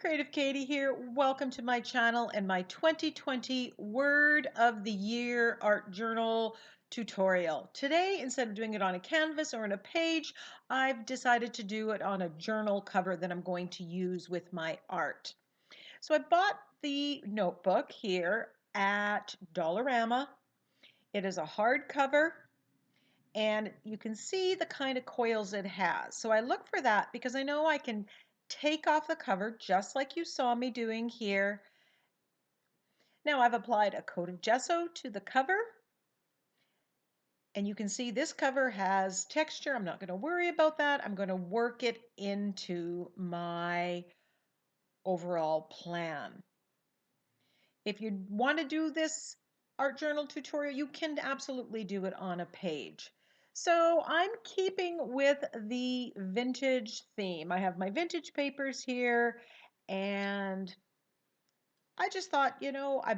Creative Katie here. Welcome to my channel and my 2020 Word of the Year art journal tutorial. Today, instead of doing it on a canvas or on a page, I've decided to do it on a journal cover that I'm going to use with my art. So I bought the notebook here at Dollarama. It is a hardcover and you can see the kind of coils it has. So I look for that because I know I can take off the cover just like you saw me doing here. Now I've applied a coat of gesso to the cover and you can see this cover has texture. I'm not going to worry about that. I'm going to work it into my overall plan. If you want to do this art journal tutorial, you can absolutely do it on a page. So I'm keeping with the vintage theme. I have my vintage papers here and I just thought,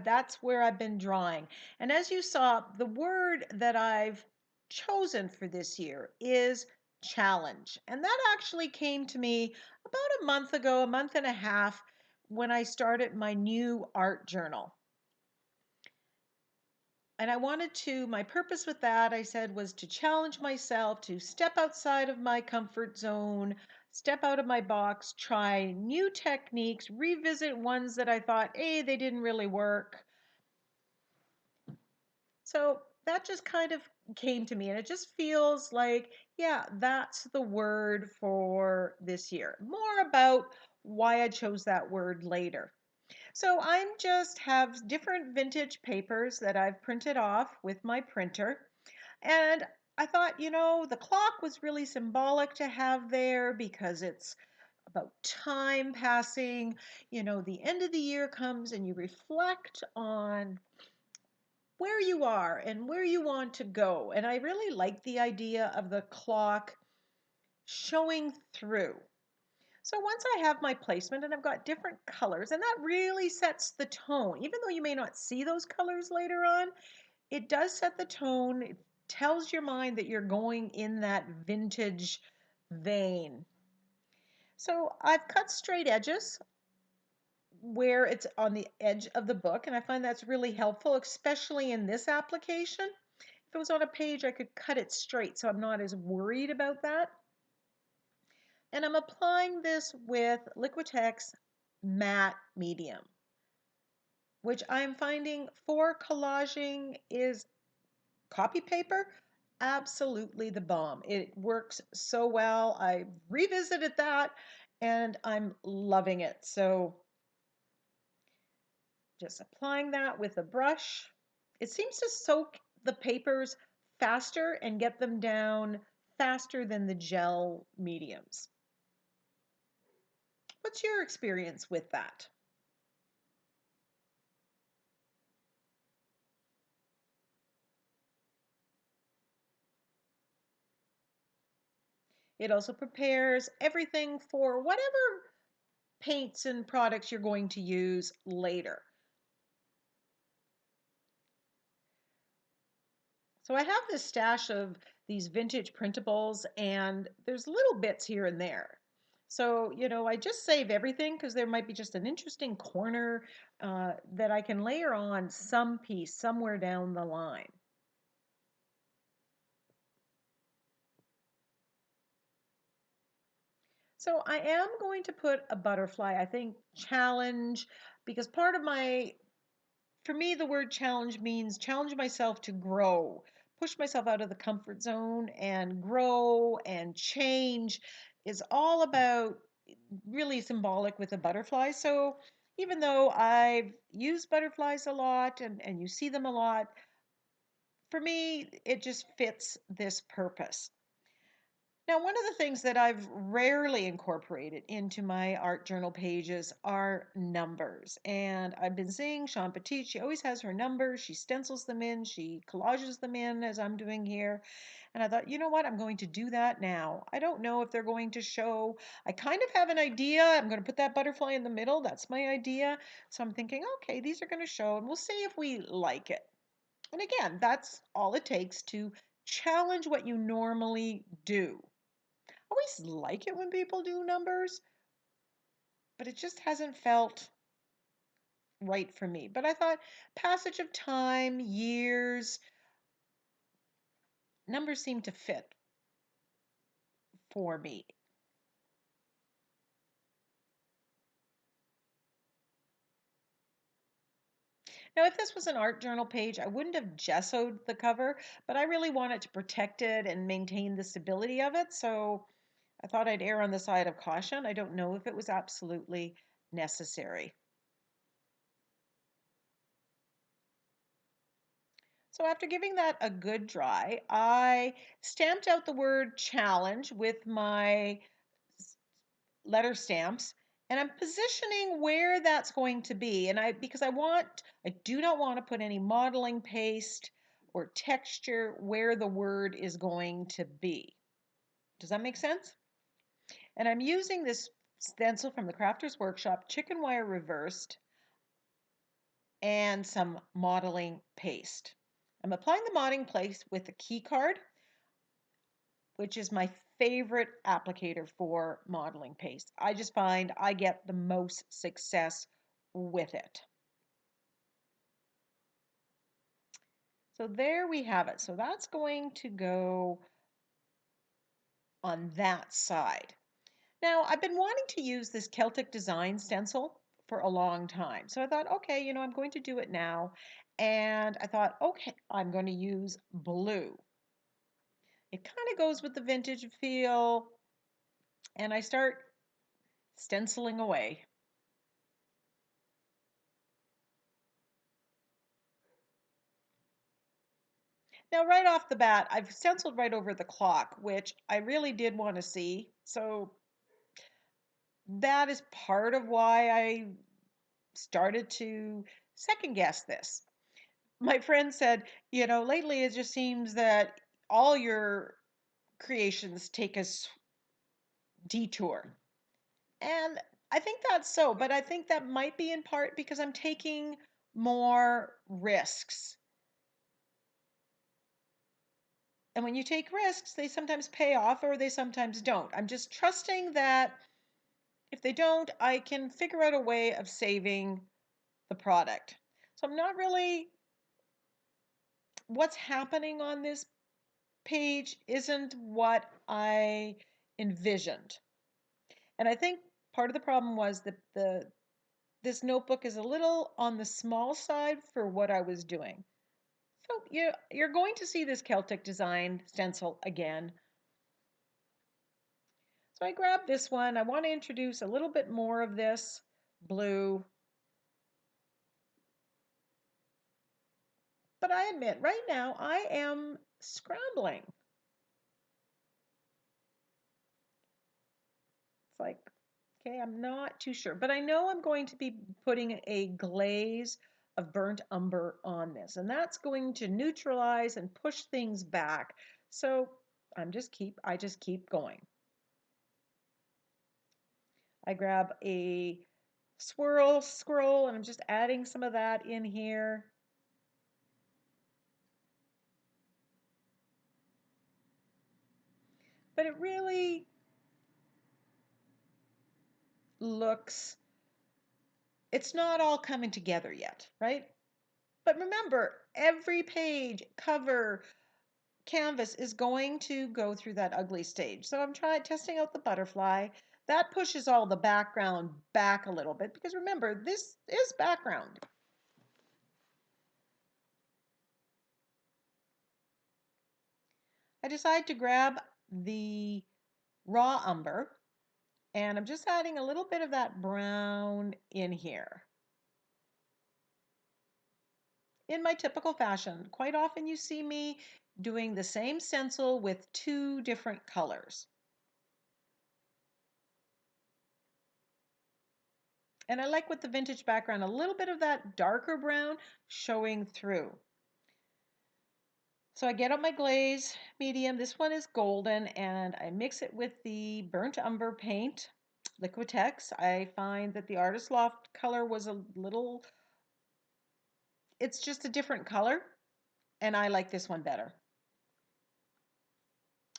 that's where I've been drawing. And as you saw, the word that I've chosen for this year is challenge. And that actually came to me about a month ago, a month and a half, when I started my new art journal. And I wanted to, my purpose with that, I said, was to challenge myself to step outside of my comfort zone, step out of my box, try new techniques, revisit ones that I thought, hey, they didn't really work. So that just kind of came to me, and it just feels like, yeah, that's the word for this year. More about why I chose that word later. So I'm just have different vintage papers that I've printed off with my printer. And I thought, the clock was really symbolic to have there because it's about time passing. The end of the year comes and you reflect on where you are and where you want to go. And I really like the idea of the clock showing through. So once I have my placement and I've got different colors, and that really sets the tone, even though you may not see those colors later on, it does set the tone. It tells your mind that you're going in that vintage vein. So I've cut straight edges where it's on the edge of the book, and I find that's really helpful, especially in this application. If it was on a page, I could cut it straight, so I'm not as worried about that. And I'm applying this with Liquitex matte medium, which I'm finding for collaging is copy paper absolutely the bomb. It works so well. I revisited that and I'm loving it. So just applying that with a brush. It seems to soak the papers faster and get them down faster than the gel mediums. What's your experience with that? It also prepares everything for whatever paints and products you're going to use later. So I have this stash of these vintage printables and there's little bits here and there. So, I just save everything because there might be just an interesting corner that I can layer on some piece somewhere down the line. So I am going to put a butterfly, I think challenge, because part of for me, the word challenge means challenge myself to grow, push myself out of the comfort zone and grow and change is all about really symbolic with a butterfly. So even though I've used butterflies a lot and you see them a lot, for me, it just fits this purpose. Now, one of the things that I've rarely incorporated into my art journal pages are numbers. And I've been seeing Sean Petit, she always has her numbers, she stencils them in, she collages them in as I'm doing here. And I thought, you know what, I'm going to do that now. I don't know if they're going to show. I kind of have an idea. I'm going to put that butterfly in the middle. That's my idea. So I'm thinking, okay, these are going to show, and we'll see if we like it. And again, that's all it takes to challenge what you normally do. I always like it when people do numbers, but it just hasn't felt right for me. But I thought passage of time, years, numbers seem to fit for me. Now, if this was an art journal page, I wouldn't have gessoed the cover, but I really wanted to protect it and maintain the stability of it, so I thought I'd err on the side of caution. I don't know if it was absolutely necessary. So after giving that a good dry, I stamped out the word challenge with my letter stamps, and I'm positioning where that's going to be. And I do not want to put any modeling paste or texture where the word is going to be. Does that make sense? And I'm using this stencil from the Crafter's Workshop, chicken wire reversed, and some modeling paste. I'm applying the modeling paste with the key card, which is my favorite applicator for modeling paste. I just find I get the most success with it. So there we have it. So that's going to go on that side. Now, I've been wanting to use this Celtic design stencil for a long time. So I thought, okay, I'm going to do it now. And I thought, okay, I'm going to use blue. It kind of goes with the vintage feel. And I start stenciling away. Now, right off the bat, I've stenciled right over the clock, which I really did want to see. So that is part of why I started to second guess this. My friend said, lately it just seems that all your creations take a detour. And I think that's so, but I think that might be in part because I'm taking more risks. And when you take risks, they sometimes pay off or they sometimes don't. I'm just trusting that if they don't, I can figure out a way of saving the product. So I'm not really, what's happening on this page isn't what I envisioned. And I think part of the problem was that this notebook is a little on the small side for what I was doing. So you're going to see this Celtic design stencil again. So I grabbed this one. I want to introduce a little bit more of this blue. But I admit, right now, I am scrambling. It's like, okay, I'm not too sure. But I know I'm going to be putting a glaze of burnt umber on this. And that's going to neutralize and push things back. So I just keep going. I grab a scroll, and I'm just adding some of that in here. But it really looks, it's not all coming together yet, right? But remember, every page, cover, canvas is going to go through that ugly stage. So I'm testing out the butterfly. That pushes all the background back a little bit because remember, this is background. I decide to grab the raw umber and I'm just adding a little bit of that brown in here. In my typical fashion, quite often you see me doing the same stencil with two different colors. And I like with the vintage background, a little bit of that darker brown showing through. So I get out my glaze medium. This one is golden, and I mix it with the burnt umber paint, Liquitex. I find that the Artist Loft color was a little, it's just a different color, and I like this one better.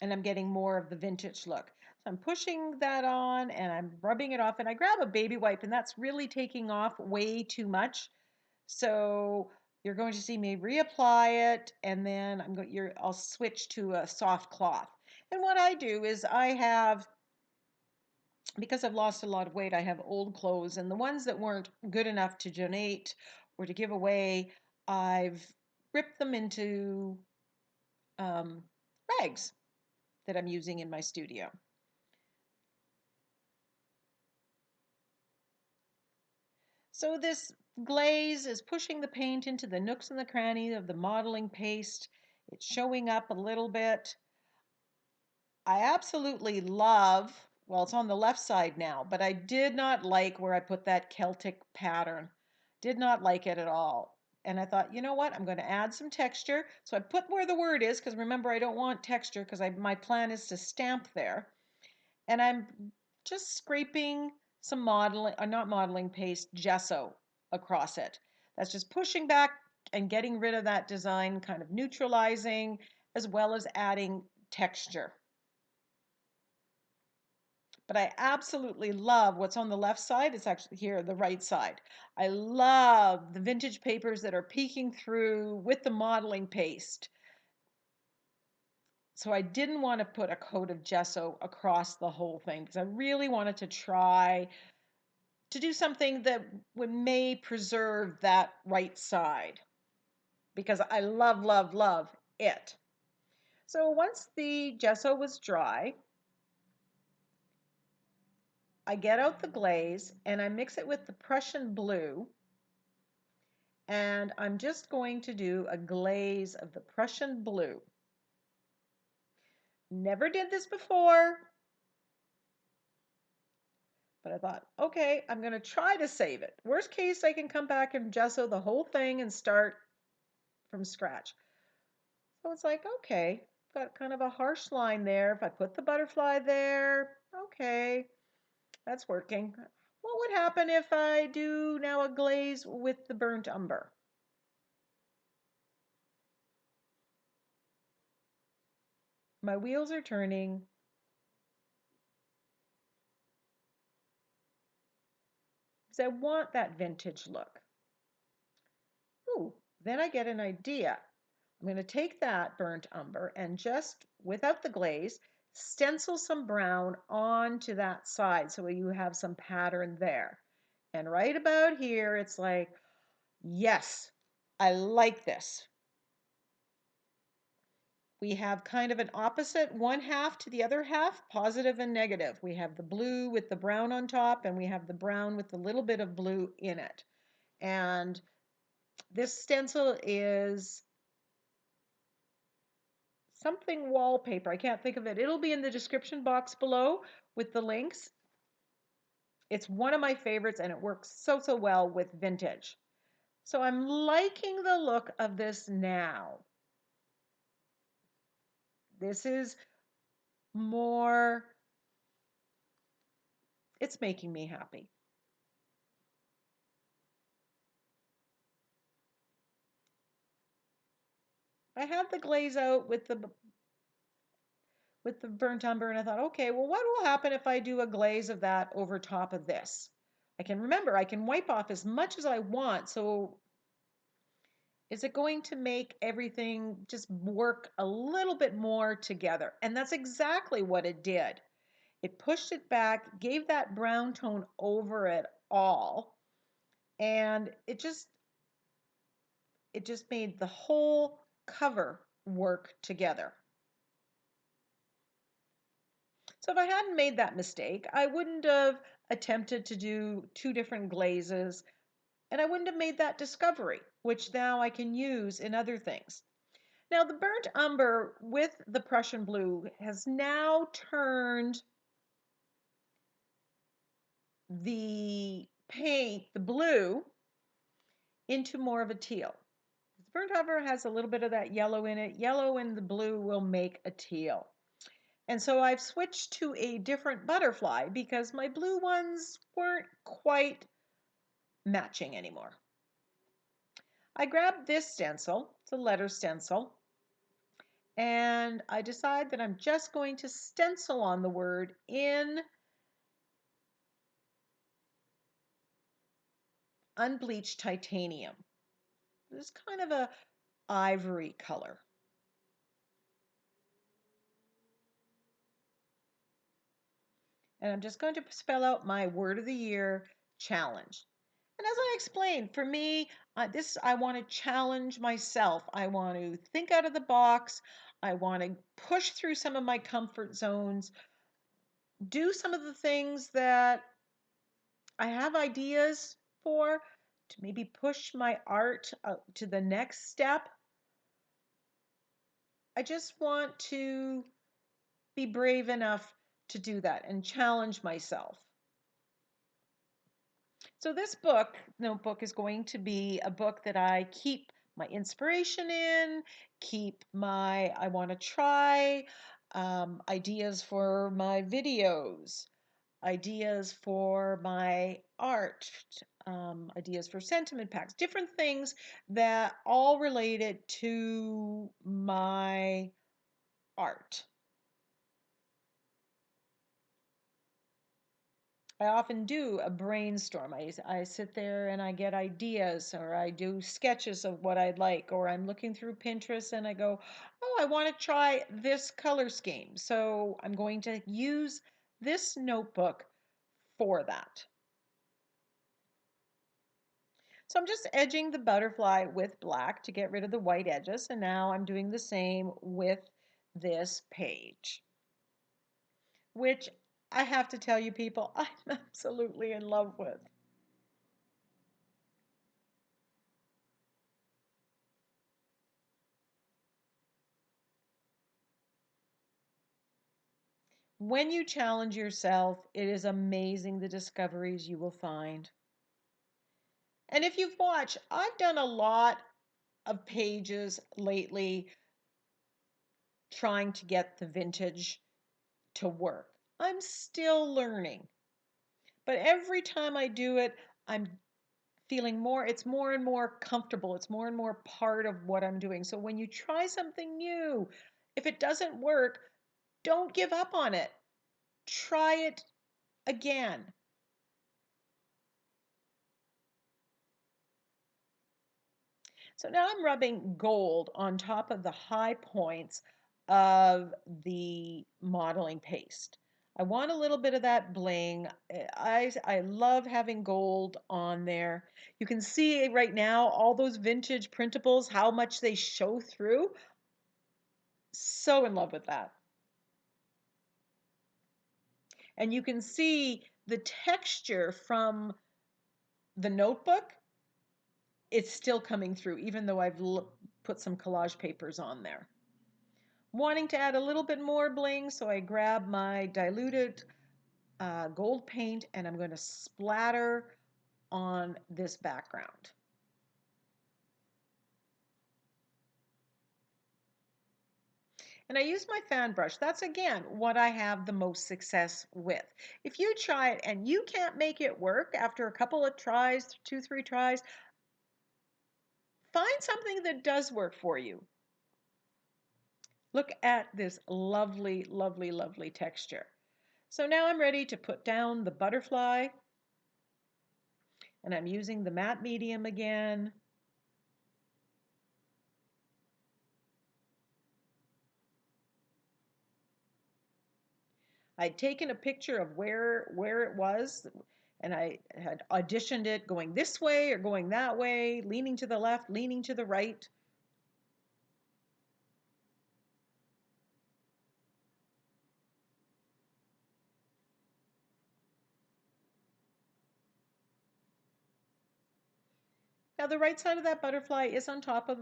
And I'm getting more of the vintage look. So I'm pushing that on and I'm rubbing it off, and I grab a baby wipe, and that's really taking off way too much. So you're going to see me reapply it, and then I'll switch to a soft cloth. And what I do is because I've lost a lot of weight, I have old clothes, and the ones that weren't good enough to donate or to give away, I've ripped them into um, rags that I'm using in my studio. So this glaze is pushing the paint into the nooks and the crannies of the modeling paste. It's showing up a little bit. I absolutely love, well, it's on the left side now, but I did not like where I put that Celtic pattern. Did not like it at all. And I thought, you know what? I'm going to add some texture. So I put where the word is, because remember, I don't want texture because my plan is to stamp there. And I'm just scraping some modeling, not modeling paste, gesso across it. That's just pushing back and getting rid of that design, kind of neutralizing, as well as adding texture. But I absolutely love what's on the left side. It's actually here, the right side. I love the vintage papers that are peeking through with the modeling paste. So I didn't want to put a coat of gesso across the whole thing because I really wanted to try to do something that may preserve that right side because I love, love, love it. So once the gesso was dry, I get out the glaze and I mix it with the Prussian blue, and I'm just going to do a glaze of the Prussian blue. Never did this before, but I thought, okay, I'm going to try to save it. Worst case, I can come back and gesso the whole thing and start from scratch. So it's like, okay, got kind of a harsh line there. If I put the butterfly there, okay, that's working. What would happen if I do now a glaze with the burnt umber? My wheels are turning. Because I want that vintage look. Ooh, then I get an idea. I'm going to take that burnt umber and just, without the glaze, stencil some brown onto that side so you have some pattern there. And right about here, it's like, yes, I like this. We have kind of an opposite one half to the other half, positive and negative. We have the blue with the brown on top, and we have the brown with a little bit of blue in it. And this stencil is something wallpaper. I can't think of it. It'll be in the description box below with the links. It's one of my favorites and it works so, so well with vintage. So I'm liking the look of this now. This is more, it's making me happy. I had the glaze out with the burnt umber, and I thought, okay, well, what will happen if I do a glaze of that over top of this? I can wipe off as much as I want. So is it going to make everything just work a little bit more together? And that's exactly what it did. It pushed it back, gave that brown tone over it all, and it just made the whole cover work together. So if I hadn't made that mistake, I wouldn't have attempted to do two different glazes, and I wouldn't have made that discovery, which now I can use in other things. Now the burnt umber with the Prussian blue has now turned the paint, the blue, into more of a teal. The burnt umber has a little bit of that yellow in it. Yellow and the blue will make a teal. And so I've switched to a different butterfly because my blue ones weren't quite matching anymore. I grabbed this stencil, it's a letter stencil, and I decide that I'm just going to stencil on the word in unbleached titanium. This is kind of a ivory color. And I'm just going to spell out my word of the year, challenge. And as I explained, for me, I want to challenge myself. I want to think out of the box. I want to push through some of my comfort zones, do some of the things that I have ideas for, to maybe push my art to the next step. I just want to be brave enough to do that and challenge myself. So this notebook, is going to be a book that I keep my inspiration in, keep my I want to try, ideas for my videos, ideas for my art, ideas for sentiment packs, different things that all related to my art. I often do a brainstorm. I sit there and I get ideas, or I do sketches of what I'd like, or I'm looking through Pinterest and I go, oh, I want to try this color scheme. So I'm going to use this notebook for that. So I'm just edging the butterfly with black to get rid of the white edges, and now I'm doing the same with this page, which I have to tell you people, I'm absolutely in love with. When you challenge yourself, it is amazing the discoveries you will find. And if you've watched, I've done a lot of pages lately trying to get the vintage to work. I'm still learning. But every time I do it, I'm feeling it's more and more comfortable. It's more and more part of what I'm doing. So when you try something new, if it doesn't work, don't give up on it. Try it again. So now I'm rubbing gold on top of the high points of the modeling paste. I want a little bit of that bling. I love having gold on there. You can see right now all those vintage printables, how much they show through. So in love with that. And you can see the texture from the notebook. It's still coming through, even though I've put some collage papers on there. Wanting to add a little bit more bling, so I grab my diluted gold paint and I'm going to splatter on this background. And I use my fan brush. That's again what I have the most success with. If you try it and you can't make it work after a couple of tries, 2, 3 tries, find something that does work for you. Look at this lovely, lovely, lovely texture. So now I'm ready to put down the butterfly, and I'm using the matte medium again. I'd taken a picture of where it was, and I had auditioned it going this way or going that way, leaning to the left, leaning to the right. Now the right side of that butterfly is on top of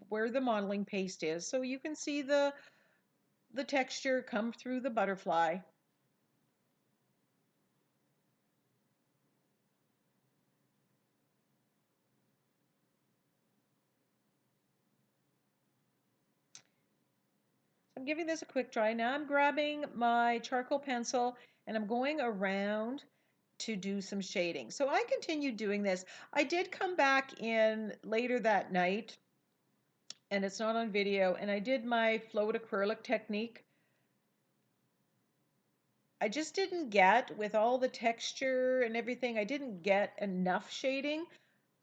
where the modeling paste is, so you can see the texture come through the butterfly. I'm giving this a quick try. Now I'm grabbing my charcoal pencil and I'm going around to do some shading. So I continued doing this. I did come back in later that night and it's not on video, and I did my float acrylic technique. I just didn't get, with all the texture and everything, I didn't get enough shading.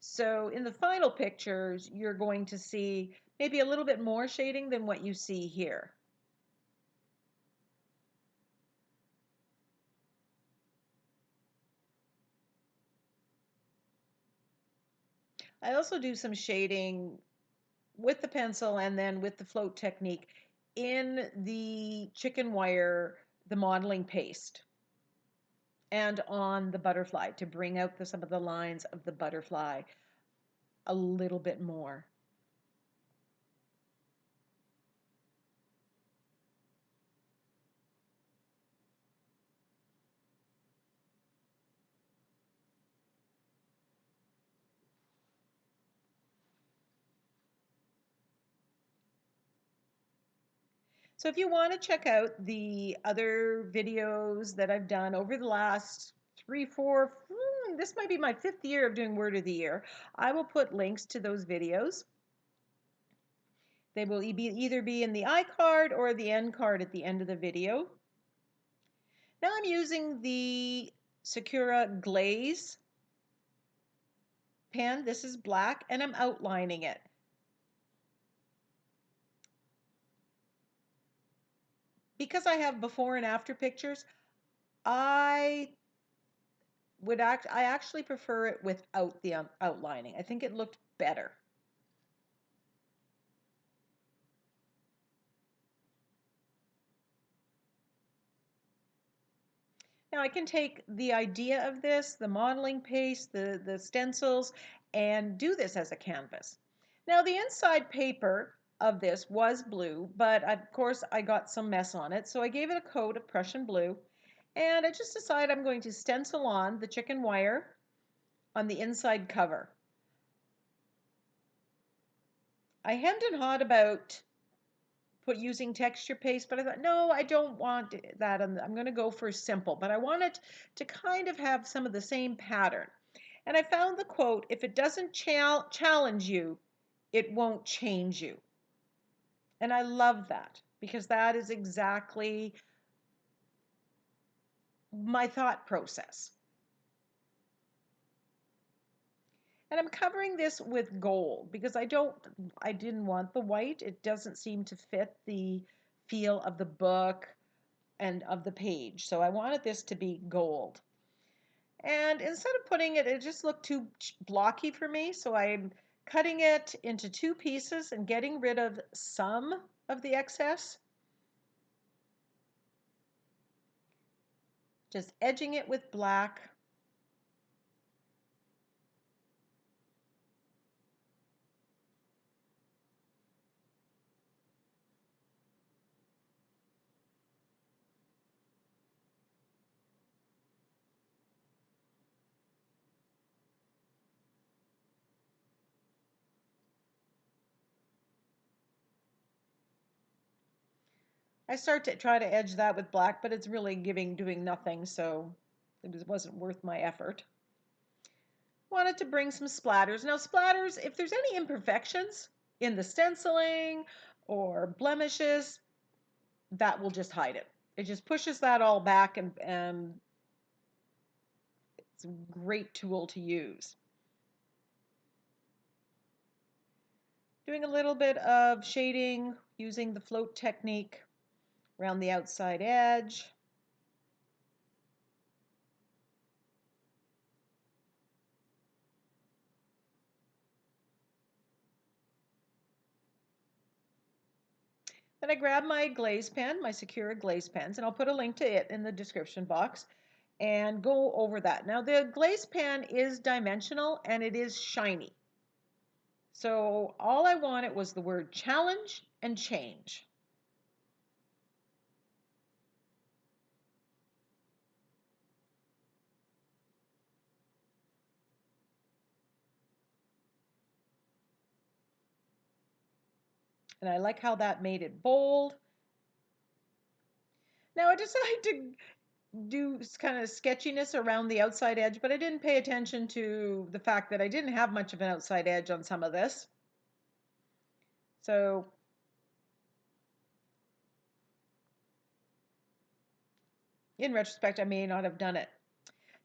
So in the final pictures, you're going to see maybe a little bit more shading than what you see here. I also do some shading with the pencil and then with the float technique in the chicken wire, the modeling paste, and on the butterfly to bring out some of the lines of the butterfly a little bit more. So if you want to check out the other videos that I've done over the last this might be my 5th year of doing Word of the Year, I will put links to those videos. They will either be in the iCard or the end card at the end of the video. Now I'm using the Sakura Glaze pen. This is black, and I'm outlining it. Because I have before and after pictures, I actually prefer it without the outlining. I think it looked better. Now I can take the idea of this, the modeling paste, the stencils, and do this as a canvas. Now the inside paper of this was blue, but of course I got some mess on it, so I gave it a coat of Prussian blue, and I just decided I'm going to stencil on the chicken wire on the inside cover. I hemmed and hawed about using texture paste, but I thought, no, I don't want that. I'm going to go for simple, but I want it to kind of have some of the same pattern. And I found the quote, if it doesn't challenge you, it won't change you. And I love that because that is exactly my thought process. And I'm covering this with gold because I didn't want the white. It doesn't seem to fit the feel of the book and of the page. So I wanted this to be gold. And instead of putting it, it just looked too blocky for me. So I'm cutting it into 2 pieces and getting rid of some of the excess. Just edging it with black. I start to try to edge that with black, but it's really doing nothing, so it wasn't worth my effort. Wanted to bring some splatters. Now splatters, if there's any imperfections in the stenciling or blemishes, that will just hide it. It just pushes that all back, and it's a great tool to use. Doing a little bit of shading using the float technique around the outside edge. Then I grab my glaze pen, my Sakura glaze pens, and I'll put a link to it in the description box and go over that. Now the glaze pen is dimensional and it is shiny. So all I wanted was the word challenge and change. And I like how that made it bold. Now I decided to do kind of sketchiness around the outside edge, but I didn't pay attention to the fact that I didn't have much of an outside edge on some of this. So in retrospect, I may not have done it.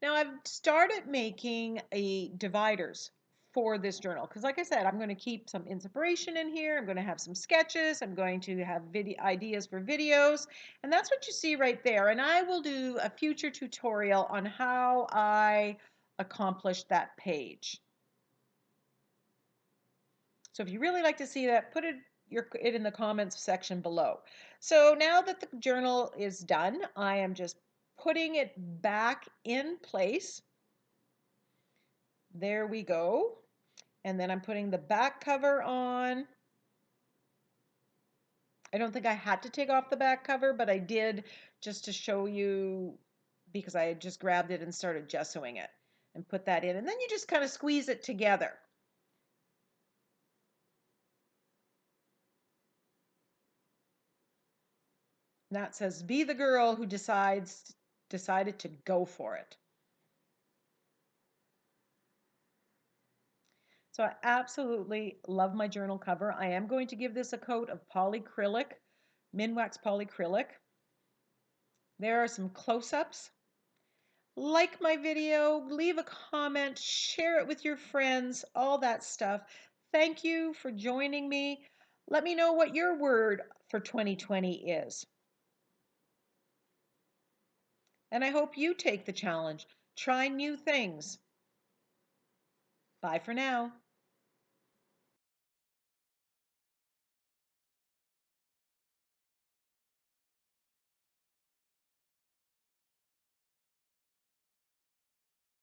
Now I've started making a dividers for this journal because like I said, I'm going to keep some inspiration in here. I'm going to have some sketches. I'm going to have ideas for videos. And that's what you see right there. And I will do a future tutorial on how I accomplished that page. So if you really like to see that, put it in the comments section below. So now that the journal is done, I am just putting it back in place. There we go. And then I'm putting the back cover on. I don't think I had to take off the back cover, but I did just to show you because I had just grabbed it and started gessoing it and put that in. And then you just kind of squeeze it together. And that says, be the girl who decided to go for it. So I absolutely love my journal cover. I am going to give this a coat of polycrylic, Minwax polycrylic. There are some close-ups. Like my video, leave a comment, share it with your friends, all that stuff. Thank you for joining me. Let me know what your word for 2020 is. And I hope you take the challenge. Try new things. Bye for now.